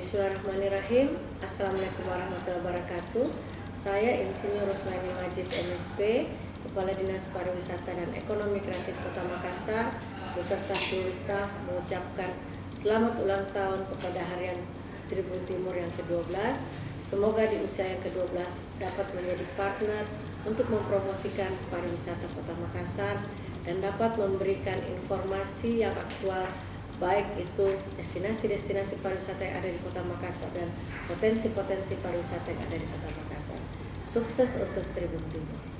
Bismillahirrahmanirrahim. Assalamualaikum warahmatullahi wabarakatuh. Saya Insinyur Rusmaini Majid MSP, Kepala Dinas Pariwisata dan Ekonomi Kreatif Kota Makassar, beserta seluruh staf mengucapkan selamat ulang tahun kepada Harian Tribun Timur yang ke-12. Semoga di usia yang ke-12 dapat menjadi partner untuk mempromosikan pariwisata Kota Makassar dan dapat memberikan informasi yang aktual, baik itu destinasi-destinasi pariwisata yang ada di Kota Makassar dan potensi-potensi pariwisata yang ada di Kota Makassar. Sukses untuk Tribun Timur.